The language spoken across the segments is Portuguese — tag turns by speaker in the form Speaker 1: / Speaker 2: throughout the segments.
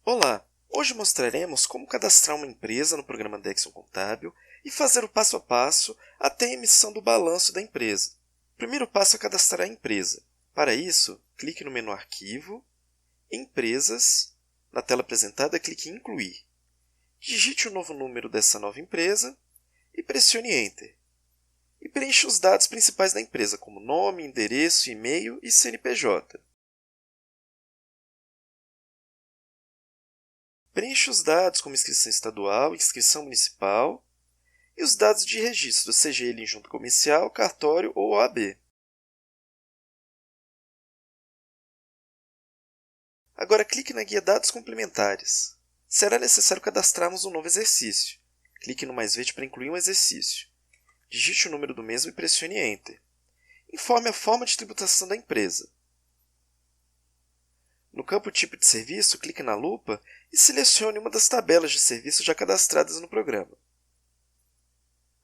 Speaker 1: Olá! Hoje mostraremos como cadastrar uma empresa no programa Dexon Contábil e fazer o passo a passo até a emissão do balanço da empresa. O primeiro passo é cadastrar a empresa. Para isso, clique no menu Arquivo, Empresas, na tela apresentada clique em Incluir. Digite o novo número dessa nova empresa e pressione Enter. E preencha os dados principais da empresa, como nome, endereço, e-mail e CNPJ. Preencha os dados como inscrição estadual, inscrição municipal e os dados de registro, seja ele em junta comercial, cartório ou OAB. Agora clique na guia Dados Complementares. Será necessário cadastrarmos um novo exercício. Clique no mais verde para incluir um exercício. Digite o número do mesmo e pressione Enter. Informe a forma de tributação da empresa. No campo Tipo de Serviço, clique na lupa e selecione uma das tabelas de serviço já cadastradas no programa.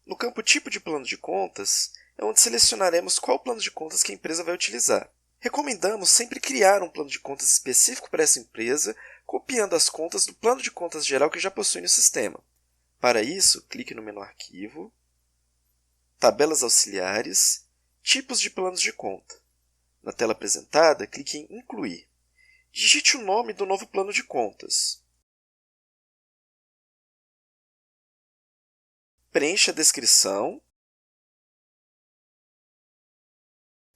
Speaker 1: No campo Tipo de Plano de Contas, é onde selecionaremos qual plano de contas que a empresa vai utilizar. Recomendamos sempre criar um plano de contas específico para essa empresa, copiando as contas do plano de contas geral que já possui no sistema. Para isso, clique no menu Arquivo, Tabelas Auxiliares, Tipos de Planos de Conta. Na tela apresentada, clique em Incluir. Digite o nome do novo plano de contas. Preencha a descrição.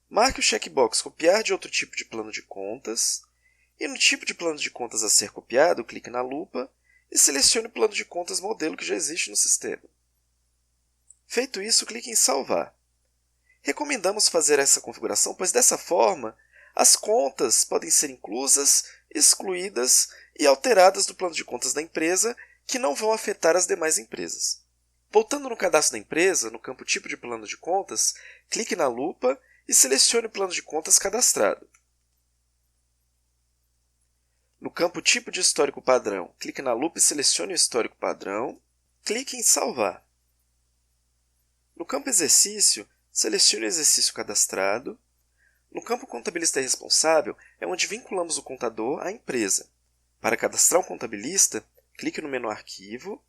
Speaker 1: Marque o checkbox Copiar de outro tipo de plano de contas. E no tipo de plano de contas a ser copiado, clique na lupa e selecione o plano de contas modelo que já existe no sistema. Feito isso, clique em Salvar. Recomendamos fazer essa configuração, pois dessa forma, as contas podem ser inclusas, excluídas e alteradas do plano de contas da empresa, que não vão afetar as demais empresas. Voltando no cadastro da empresa, no campo Tipo de Plano de Contas, clique na lupa e selecione o plano de contas cadastrado. No campo Tipo de Histórico Padrão, clique na lupa e selecione o histórico padrão. Clique em Salvar. No campo Exercício, selecione o exercício cadastrado. No campo Contabilista Responsável, é onde vinculamos o contador à empresa. Para cadastrar um contabilista, clique no menu Arquivo,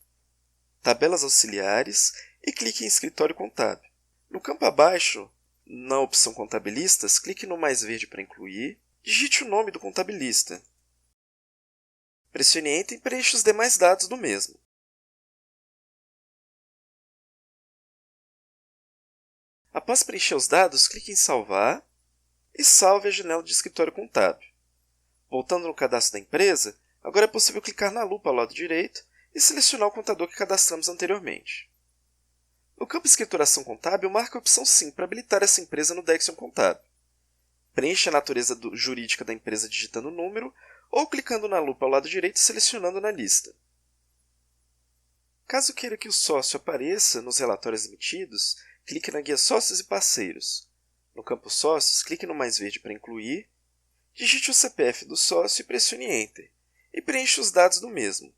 Speaker 1: Tabelas Auxiliares e clique em Escritório Contábil. No campo abaixo, na opção Contabilistas, clique no mais verde para incluir, digite o nome do contabilista. Pressione Enter e preencha os demais dados do mesmo. Após preencher os dados, clique em Salvar e salve a janela de Escritório Contábil. Voltando no cadastro da empresa, agora é possível clicar na lupa ao lado direito e selecionar o contador que cadastramos anteriormente. No campo Escrituração Contábil, marque a opção Sim para habilitar essa empresa no Dexon Contábil. Preencha a natureza jurídica da empresa digitando o número ou clicando na lupa ao lado direito e selecionando na lista. Caso queira que o sócio apareça nos relatórios emitidos, clique na guia Sócios e Parceiros. No campo Sócios, clique no mais verde para incluir, digite o CPF do sócio e pressione Enter, e preencha os dados do mesmo.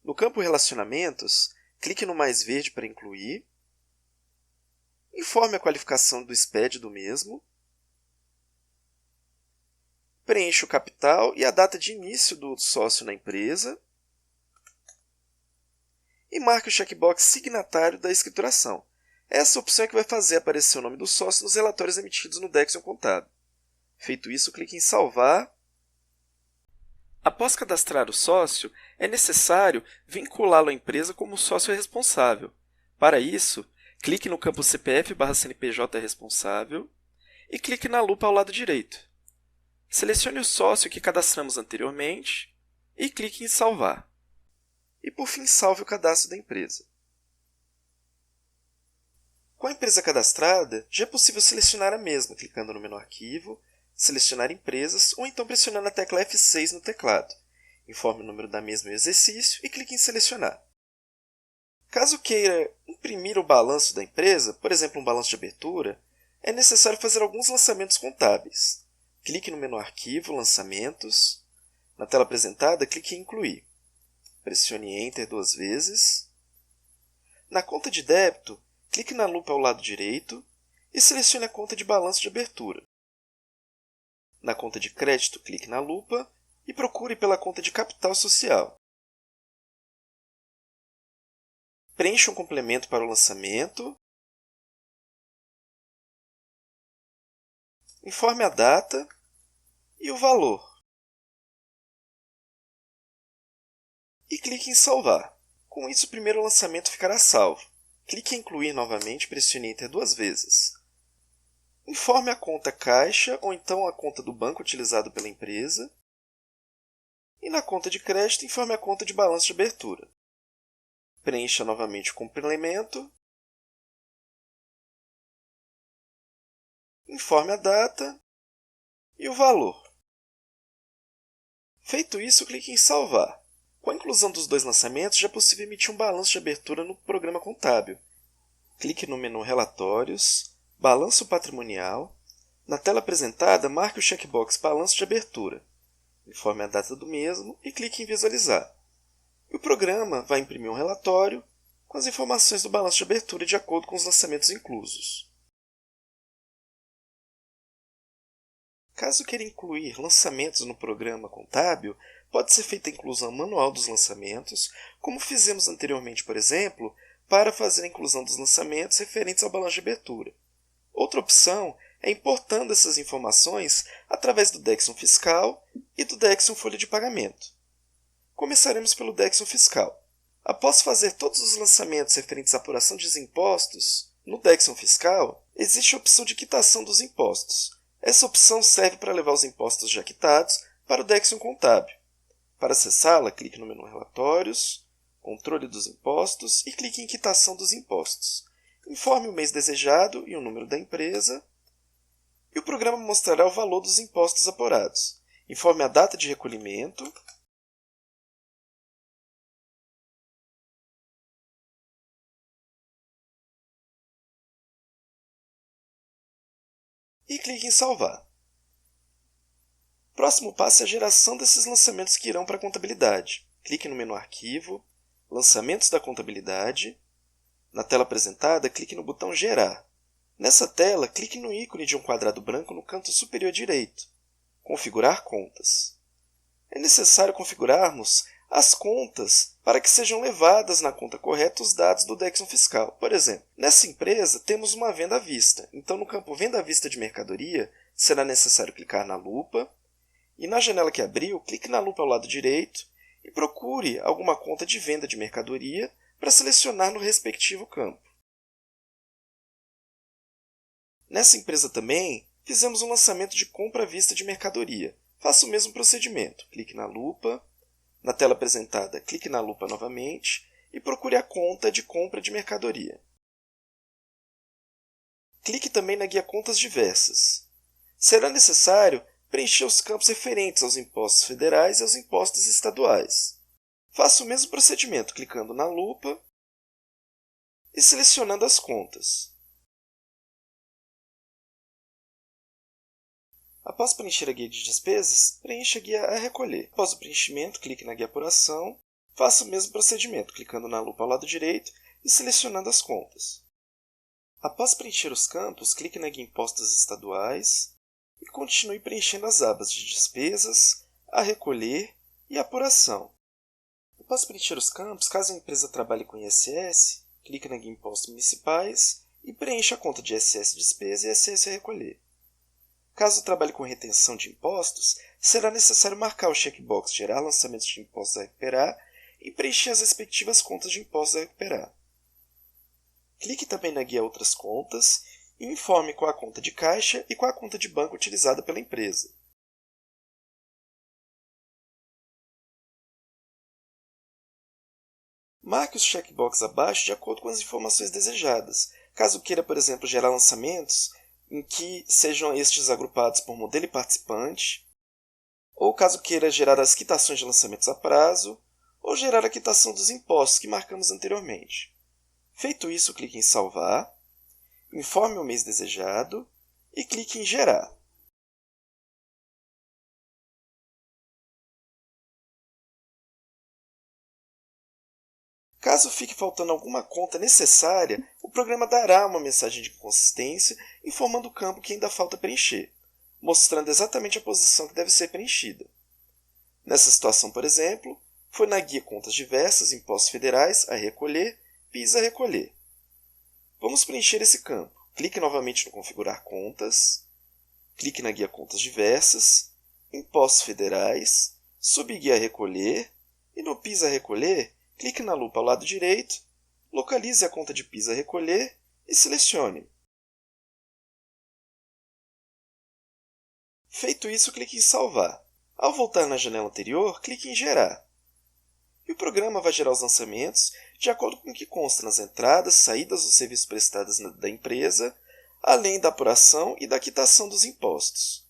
Speaker 1: No campo Relacionamentos, clique no mais verde para incluir, informe a qualificação do SPED do mesmo, preencha o capital e a data de início do sócio na empresa, e marque o checkbox Signatário da escrituração. Essa opção é que vai fazer aparecer o nome do sócio nos relatórios emitidos no Dexon Contábil. Feito isso, clique em Salvar. Após cadastrar o sócio, é necessário vinculá-lo à empresa como sócio responsável. Para isso, clique no campo CPF/CNPJ responsável e clique na lupa ao lado direito. Selecione o sócio que cadastramos anteriormente e clique em Salvar. E, por fim, salve o cadastro da empresa. Com a empresa cadastrada, já é possível selecionar a mesma, clicando no menu Arquivo, selecionar Empresas ou então pressionando a tecla F6 no teclado. Informe o número da mesma em exercício e clique em Selecionar. Caso queira imprimir o balanço da empresa, por exemplo, um balanço de abertura, é necessário fazer alguns lançamentos contábeis. Clique no menu Arquivo, Lançamentos. Na tela apresentada, clique em Incluir. Pressione Enter 2 vezes. Na conta de débito, clique na lupa ao lado direito e selecione a conta de balanço de abertura. Na conta de crédito, clique na lupa e procure pela conta de capital social. Preencha um complemento para o lançamento. Informe a data e o valor. E clique em salvar. Com isso, o primeiro lançamento ficará salvo. Clique em incluir novamente e pressione Enter 2 vezes. Informe a conta caixa ou então a conta do banco utilizado pela empresa. E na conta de crédito, informe a conta de balanço de abertura. Preencha novamente o complemento. Informe a data e o valor. Feito isso, clique em salvar. Com a inclusão dos dois lançamentos, já é possível emitir um balanço de abertura no programa contábil. Clique no menu Relatórios, Balanço Patrimonial. Na tela apresentada, marque o checkbox Balanço de abertura. Informe a data do mesmo e clique em Visualizar. E o programa vai imprimir um relatório com as informações do balanço de abertura de acordo com os lançamentos inclusos. Caso queira incluir lançamentos no programa contábil, pode ser feita a inclusão manual dos lançamentos, como fizemos anteriormente, por exemplo, para fazer a inclusão dos lançamentos referentes ao balanço de abertura. Outra opção é importando essas informações através do Décimo Fiscal e do Décimo Folha de Pagamento. Começaremos pelo Décimo Fiscal. Após fazer todos os lançamentos referentes à apuração dos impostos, no Décimo Fiscal, existe a opção de quitação dos impostos. Essa opção serve para levar os impostos já quitados para o Décimo Contábil. Para acessá-la, clique no menu Relatórios, Controle dos Impostos e clique em Quitação dos Impostos. Informe o mês desejado e o número da empresa, e o programa mostrará o valor dos impostos apurados. Informe a data de recolhimento, e clique em Salvar. Próximo passo é a geração desses lançamentos que irão para a contabilidade. Clique no menu Arquivo, Lançamentos da Contabilidade. Na tela apresentada, clique no botão Gerar. Nessa tela, clique no ícone de um quadrado branco no canto superior direito. Configurar contas. É necessário configurarmos as contas para que sejam levadas na conta correta os dados do Décimo Fiscal. Por exemplo, nessa empresa temos uma venda à vista, então no campo Venda à Vista de Mercadoria será necessário clicar na lupa e na janela que abriu, clique na lupa ao lado direito e procure alguma conta de venda de mercadoria para selecionar no respectivo campo. Nessa empresa também, fizemos um lançamento de compra à vista de mercadoria. Faça o mesmo procedimento. Clique na lupa. Na tela apresentada, clique na lupa novamente e procure a conta de compra de mercadoria. Clique também na guia Contas Diversas. Será necessário preencher os campos referentes aos impostos federais e aos impostos estaduais. Faça o mesmo procedimento clicando na lupa e selecionando as contas. Após preencher a guia de despesas, preencha a guia a recolher. Após o preenchimento, clique na guia Apuração. Faça o mesmo procedimento, clicando na lupa ao lado direito e selecionando as contas. Após preencher os campos, clique na guia Impostos Estaduais e continue preenchendo as abas de Despesas, a recolher e Apuração. Após preencher os campos, caso a empresa trabalhe com ISS, clique na guia Impostos Municipais e preencha a conta de ISS Despesa e ISS a recolher. Caso trabalhe com retenção de impostos, será necessário marcar o checkbox Gerar lançamentos de impostos a recuperar e preencher as respectivas contas de impostos a recuperar. Clique também na guia Outras Contas e informe qual a conta de caixa e qual a conta de banco utilizada pela empresa. Marque os checkbox abaixo de acordo com as informações desejadas. Caso queira, por exemplo, gerar lançamentos em que sejam estes agrupados por modelo e participante, ou caso queira gerar as quitações de lançamentos a prazo, ou gerar a quitação dos impostos que marcamos anteriormente. Feito isso, clique em Salvar, informe o mês desejado e clique em Gerar. Caso fique faltando alguma conta necessária, o programa dará uma mensagem de inconsistência informando o campo que ainda falta preencher, mostrando exatamente a posição que deve ser preenchida. Nessa situação, por exemplo, foi na guia Contas Diversas, Impostos Federais, a recolher, PIS a recolher. Vamos preencher esse campo. Clique novamente no Configurar Contas, clique na guia Contas Diversas, Impostos Federais, subguia a recolher e no PIS a recolher, clique na lupa ao lado direito, localize a conta de PIS a recolher e selecione. Feito isso, clique em Salvar. Ao voltar na janela anterior, clique em Gerar. E o programa vai gerar os lançamentos de acordo com o que consta nas entradas, saídas dos serviços prestados da empresa, além da apuração e da quitação dos impostos.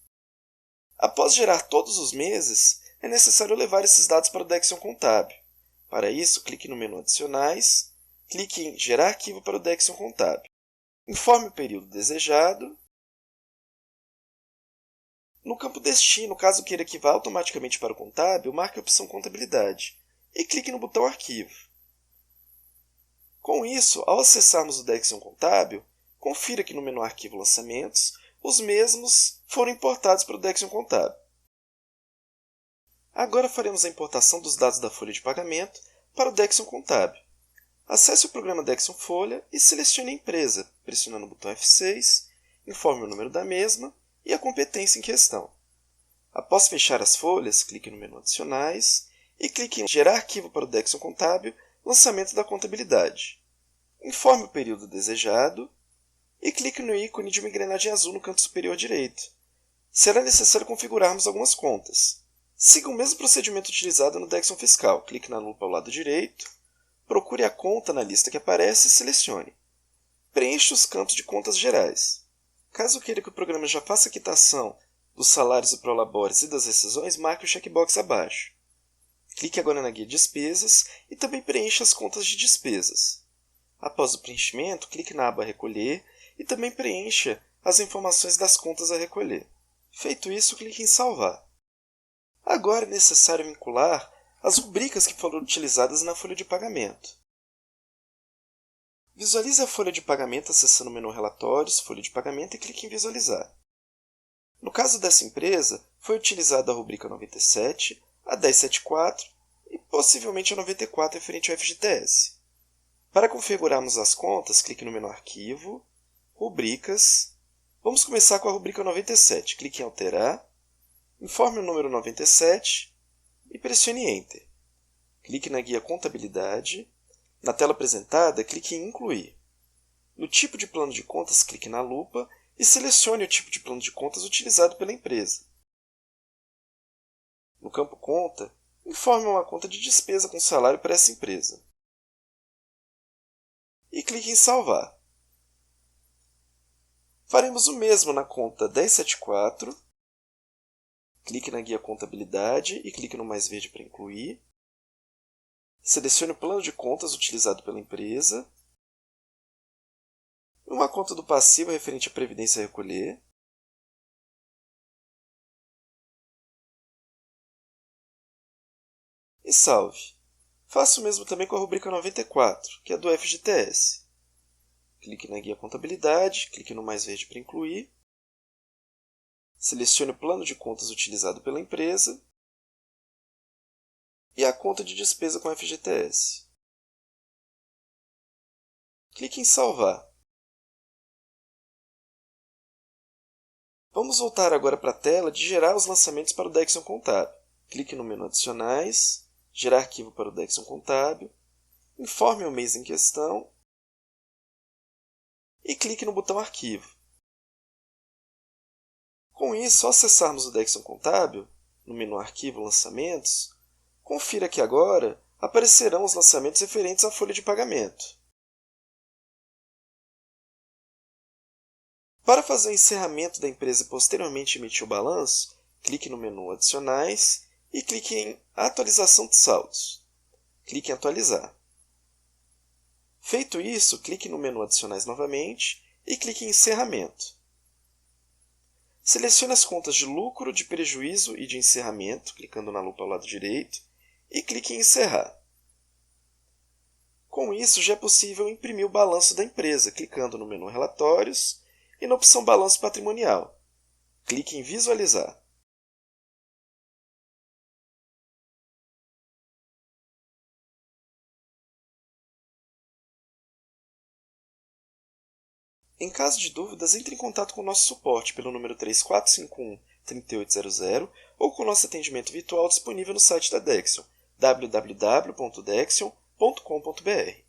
Speaker 1: Após gerar todos os meses, é necessário levar esses dados para o Dexion Contábil. Para isso, clique no menu Adicionais, clique em Gerar arquivo para o Dexion Contábil. Informe o período desejado. No campo Destino, caso queira que vá automaticamente para o Contábil, marque a opção Contabilidade e clique no botão Arquivo. Com isso, ao acessarmos o Dexion Contábil, confira que no menu Arquivo Lançamentos, os mesmos foram importados para o Dexion Contábil. Agora faremos a importação dos dados da folha de pagamento para o Dexion Contábil. Acesse o programa Dexion Folha e selecione a empresa, pressionando o botão F6, informe o número da mesma e a competência em questão. Após fechar as folhas, clique no menu Adicionais e clique em Gerar arquivo para o Dexion Contábil, Lançamento da Contabilidade. Informe o período desejado e clique no ícone de uma engrenagem azul no canto superior direito. Será necessário configurarmos algumas contas. Siga o mesmo procedimento utilizado no Dexion Fiscal. Clique na lupa ao lado direito, procure a conta na lista que aparece e selecione. Preencha os campos de contas gerais. Caso queira que o programa já faça a quitação dos salários e prolabores e das rescisões, marque o checkbox abaixo. Clique agora na guia Despesas e também preencha as contas de despesas. Após o preenchimento, clique na aba Recolher e também preencha as informações das contas a recolher. Feito isso, clique em Salvar. Agora é necessário vincular as rubricas que foram utilizadas na folha de pagamento. Visualize a folha de pagamento acessando o menu Relatórios, Folha de Pagamento e clique em Visualizar. No caso dessa empresa, foi utilizada a rubrica 97, a 1074 e possivelmente a 94 referente ao FGTS. Para configurarmos as contas, clique no menu Arquivo, Rubricas. Vamos começar com a rubrica 97. Clique em Alterar, informe o número 97 e pressione Enter. Clique na guia Contabilidade. Na tela apresentada, clique em Incluir. No tipo de plano de contas, clique na lupa e selecione o tipo de plano de contas utilizado pela empresa. No campo Conta, informe uma conta de despesa com salário para essa empresa. E clique em Salvar. Faremos o mesmo na conta 1074. Clique na guia Contabilidade e clique no mais verde para incluir. Selecione o plano de contas utilizado pela empresa. Uma conta do passivo referente à Previdência a recolher. E salve. Faça o mesmo também com a rubrica 94, que é do FGTS. Clique na guia Contabilidade, clique no mais verde para incluir. Selecione o plano de contas utilizado pela empresa e a conta de despesa com FGTS. Clique em Salvar. Vamos voltar agora para a tela de gerar os lançamentos para o Dexion Contábil. Clique no menu Adicionais, Gerar arquivo para o Dexion Contábil, informe o mês em questão e clique no botão Arquivo. Com isso, ao acessarmos o Dexion Contábil, no menu Arquivo Lançamentos, confira que agora aparecerão os lançamentos referentes à folha de pagamento. Para fazer o encerramento da empresa e posteriormente emitir o balanço, clique no menu Adicionais e clique em Atualização de saldos. Clique em Atualizar. Feito isso, clique no menu Adicionais novamente e clique em Encerramento. Selecione as contas de lucro, de prejuízo e de encerramento, clicando na lupa ao lado direito, e clique em Encerrar. Com isso, já é possível imprimir o balanço da empresa, clicando no menu Relatórios e na opção Balanço Patrimonial. Clique em Visualizar. Em caso de dúvidas, entre em contato com o nosso suporte pelo número 3451-3800 ou com o nosso atendimento virtual disponível no site da Dexion, www.dexion.com.br.